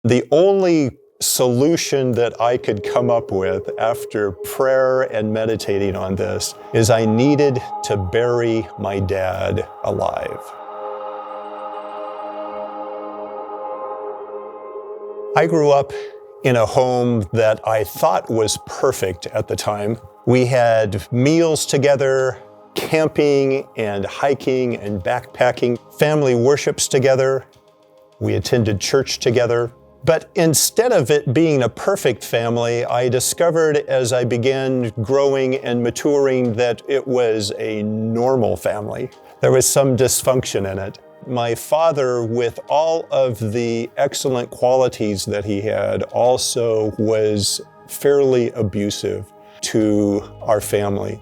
The only solution that I could come up with after prayer and meditating on this is I needed to bury my dad alive. I grew up in a home that I thought was perfect at the time. We had meals together, camping and hiking and backpacking, family worships together. We attended church together. But instead of it being a perfect family, I discovered as I began growing and maturing that it was a normal family. There was some dysfunction in it. My father, with all of the excellent qualities that he had, also was fairly abusive to our family.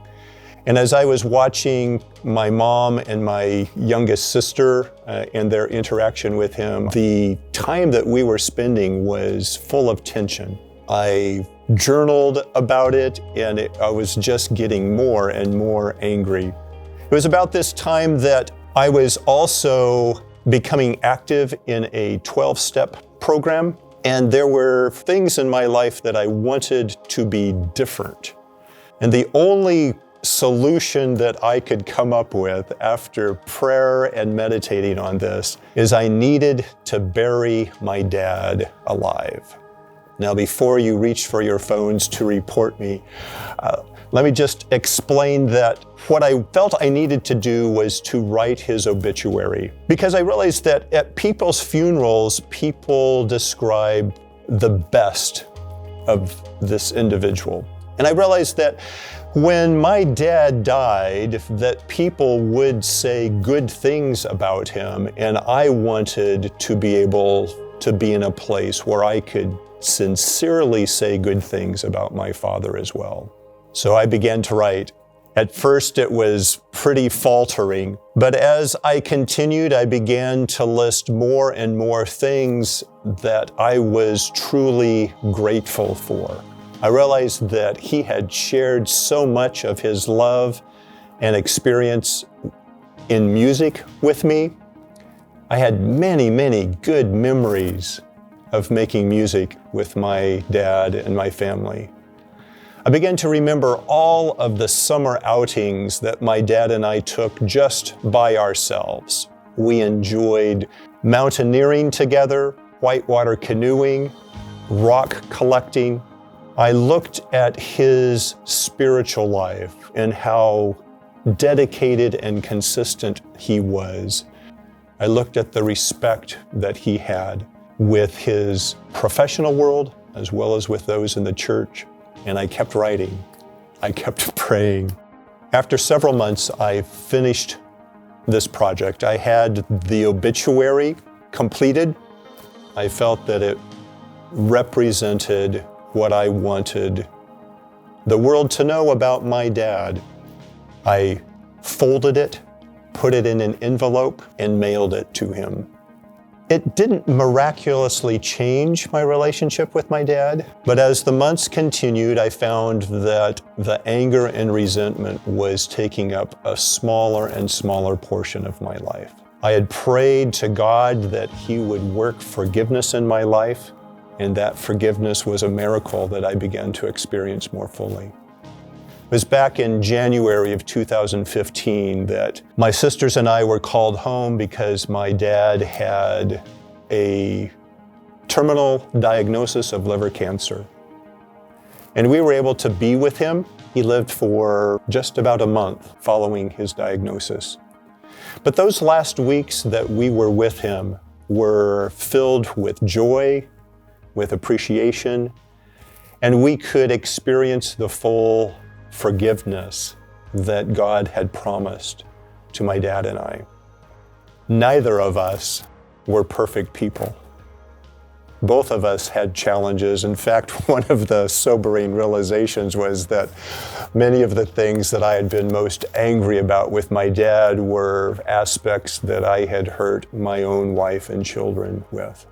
And as I was watching my mom and my youngest sister and their interaction with him, the time that we were spending was full of tension. I journaled about it, and I was just getting more and more angry. It was about this time that I was also becoming active in a 12-step program, and there were things in my life that I wanted to be different. And the only solution that I could come up with after prayer and meditating on this is I needed to bury my dad alive. Now, before you reach for your phones to report me, let me just explain that what I felt I needed to do was to write his obituary, because I realized that at people's funerals, people describe the best of this individual. And I realized that when my dad died, that people would say good things about him, and I wanted to be able to be in a place where I could sincerely say good things about my father as well. So I began to write. At first it was pretty faltering, but as I continued, I began to list more and more things that I was truly grateful for. I realized that he had shared so much of his love and experience in music with me. I had many, many good memories of making music with my dad and my family. I began to remember all of the summer outings that my dad and I took just by ourselves. We enjoyed mountaineering together, whitewater canoeing, rock collecting. I looked at his spiritual life and how dedicated and consistent he was. I looked at the respect that he had with his professional world as well as with those in the church, and I kept writing. I kept praying. After several months, I finished this project. I had the obituary completed. I felt that it represented what I wanted the world to know about my dad. I folded it, put it in an envelope, and mailed it to him. It didn't miraculously change my relationship with my dad, but as the months continued, I found that the anger and resentment was taking up a smaller and smaller portion of my life. I had prayed to God that He would work forgiveness in my life, and that forgiveness was a miracle that I began to experience more fully. It was back in January of 2015 that my sisters and I were called home because my dad had a terminal diagnosis of liver cancer. And we were able to be with him. He lived for just about a month following his diagnosis. But those last weeks that we were with him were filled with joy, with appreciation, and we could experience the full forgiveness that God had promised to my dad and I. Neither of us were perfect people. Both of us had challenges. In fact, one of the sobering realizations was that many of the things that I had been most angry about with my dad were aspects that I had hurt my own wife and children with.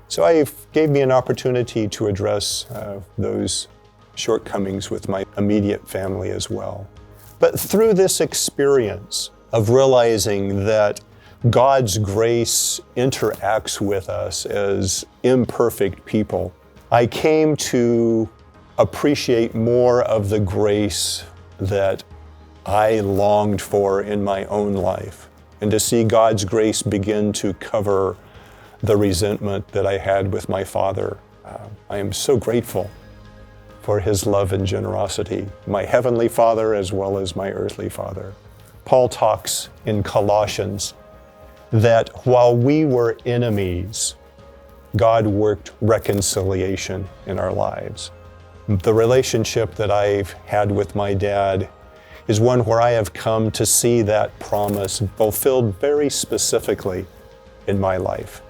So it gave me an opportunity to address those shortcomings with my immediate family as well. But through this experience of realizing that God's grace interacts with us as imperfect people. I came to appreciate more of the grace that I longed for in my own life, and to see God's grace begin to cover the resentment that I had with my father. I am so grateful for his love and generosity, my heavenly Father as well as my earthly father. Paul talks in Colossians that while we were enemies, God worked reconciliation in our lives. The relationship that I've had with my dad is one where I have come to see that promise fulfilled very specifically in my life.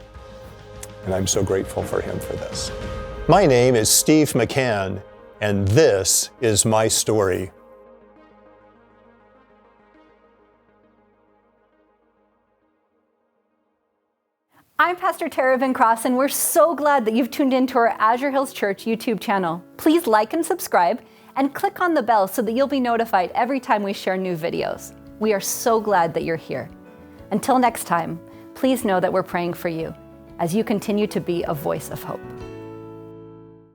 And I'm so grateful for him for this. My name is Steve McHan, and this is my story. I'm Pastor Tara Van Cross, and we're so glad that you've tuned into our Azure Hills Church YouTube channel. Please like and subscribe, and click on the bell so that you'll be notified every time we share new videos. We are so glad that you're here. Until next time, please know that we're praying for you as you continue to be a voice of hope.